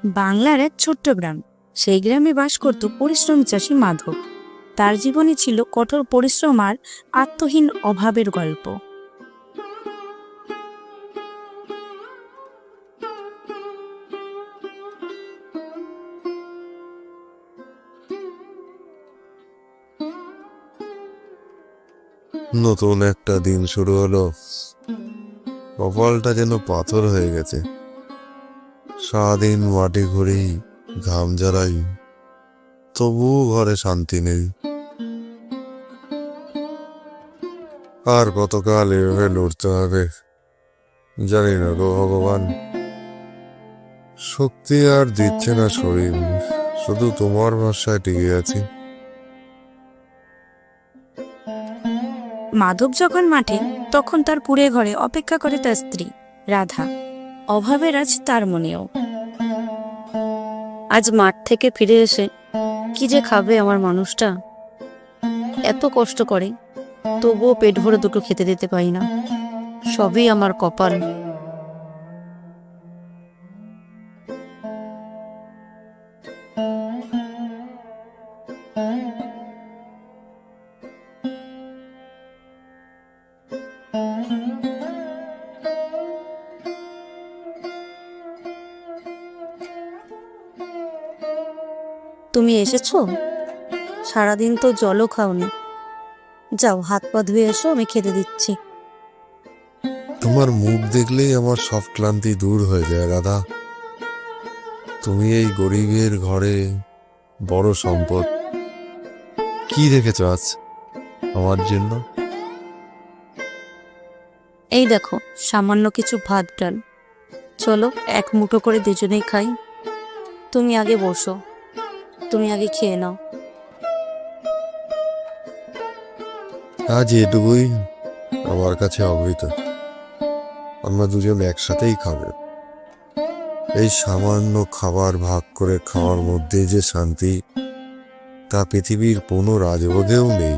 বাংলার এক ছোট্ট গ্রাম। সেই গ্রামে বাস করত পরিশ্রমী চাষী মাধব। তার জীবনে ছিল কঠোর পরিশ্রম আর আত্মহীন অভাবের গল্প। নতুন একটা দিন শুরু হলো। কপালটা যেন পাথর হয়ে গেছে। সারাদিন মাটি ঘুরি, ঘাম ঝরাই, তবুও ঘরে শান্তি নেই। আর কতকাল এভাবে লড়তে হবে জানি না গো ভগবান। শক্তি আর দিচ্ছে না শরীর, শুধু তোমার ভরসায় টিকে আছি। মাধব যখন মাঠে, তখন তার কুঁড়ে ঘরে অপেক্ষা করে তার স্ত্রী রাধা। অভাবের আজ তার মনেও। আজ মাঠ থেকে ফিরে এসে কি যে খাবে আমার মানুষটা। এত কষ্ট করে, তবুও পেট ভরে দুটো খেতে দিতে পারি না। সবই আমার কপাল। তুমি এসেছো? সারাদিন তো জলও খাওনি। যাও, হাত পা ধুয়ে এসো, আমি খেতে দিচ্ছি। তোমার মুখ দেখলেই আমার সব ক্লান্তি দূর হয়ে যায় রাধা। তুমি এই গরিবের ঘরে বড় সম্পদ। কি রেখেছ আজ আমার জন্য? এই দেখো, সামান্য কিছু ভাত ডাল। চলো এক মুঠো করে দুজনেই খাই। তুমি আগে বসো, তুমি আগে খেয়ে নাও। আজ এটুকুই আমার কাছে অমৃত। আমরা দুজন একসাথেই খাবে। এই সামান্য খাবার ভাগ করে খাওয়ার মধ্যে যে শান্তি, তা পৃথিবীর কোনো রাজভোগেও নেই।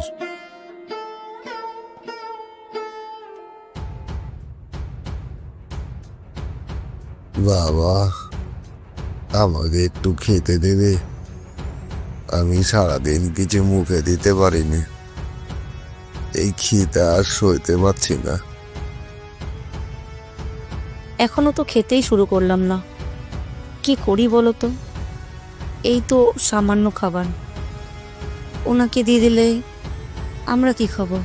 বাবা, আমাকে একটু খেতে দেবে? আমি সারাদিন কিছু মুখে দিতে পারিনি। এই খিদে আর সইতে পারছি না। এখনো তো খেতেই শুরু করলাম না। কি করি বলো তো? এই তো সামান্য খাবার, ওনাকে দিয়ে দিলে আমরা কি খাবো?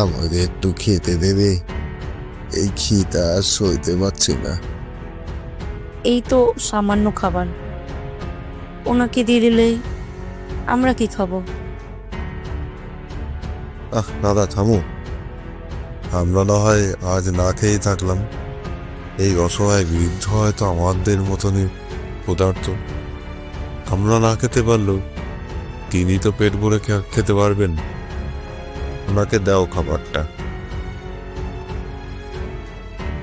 আমাকে একটু খেতে দেবে? এই খিদে আর সইতে পারছি না। এই তো সামান্য খাবার, ওনাকে দিয়ে দিলে আমরা কি খাবো? দাদা থামো। আমরা না হয় আজ না খেয়েই থাকলাম। এই অসহায় বৃদ্ধ হয়তো আমাদের মতনই ক্ষুধার্ত। আমরা না খেতে পারলেও তিনি তো পেট ভরে খেতে পারবেন। ওনাকে দাও খাবারটা।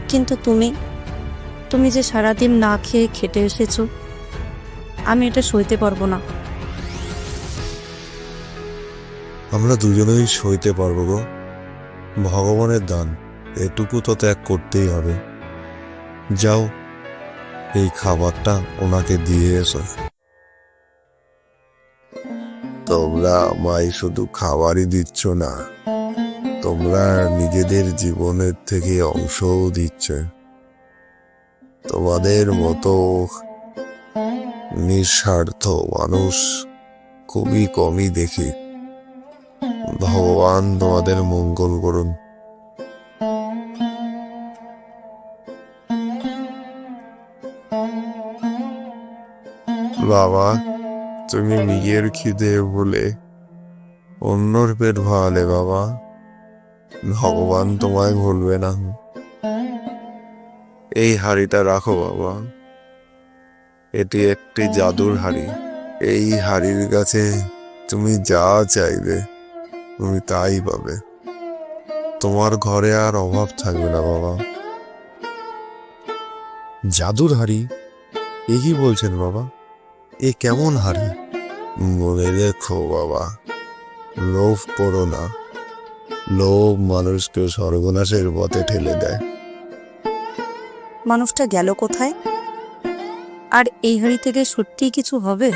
কিন্তু তুমি তুমি যে সারাদিন না খেয়ে খেটে এসেছো, আমি এটা সইতে পারবো না। আমরা দুজনেই সইতে পারবো গো। ভগবানের দান, এটুকু তো ত্যাগ করতেই হবে। যাও, এই খাবারটা ওনাকে দিয়ে এসো। তোমরা আমায় শুধু খাবারই দিচ্ছ না, তোমরা নিজেদের জীবনের থেকে অংশও দিচ্ছ। তোমাদের মতো নিঃস্বার্থ মানুষ খুবই কমই দেখি। ভগবান তোমাদের মঙ্গল করুন। বাবা, তুমি নিজের খিদে বলে অন্যর পেট ভালো বাবা। ভগবান তোমায় ভুলবে না। এই হাঁড়িটা রাখো বাবা। এটি একটি জাদুর হাঁড়ি। এই হাঁড়ির কাছে তুমি যা চাইবে তুমি তাই পাবে। তোমার ঘরে আর অভাব থাকবে না বাবা। জাদুর হাঁড়ি? এ কি বলছেন বাবা? এ কেমন হাঁড়ি? মনে রেখো বাবা, লোভ করো না। লোভ মানুষকে সর্বনাশের পথে ঠেলে দেয়। মানুষটা গেল কোথায়? আর এই হাড়ি থেকে সত্যিই কিছু হবে?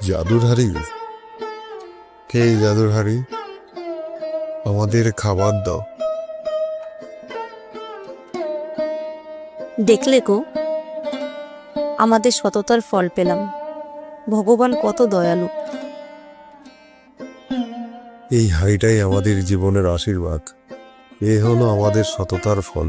জাদুর হাড়ি? কে এই জাদুর হাড়ি? আমাদের খাবার দাও। দেখলে গো, আমাদের সততার ফল পেলাম। ভগবান কত দয়ালু। এই হাড়িটাই আমাদের জীবনের আশীর্বাদ। এ হলো আমাদের সততার ফল।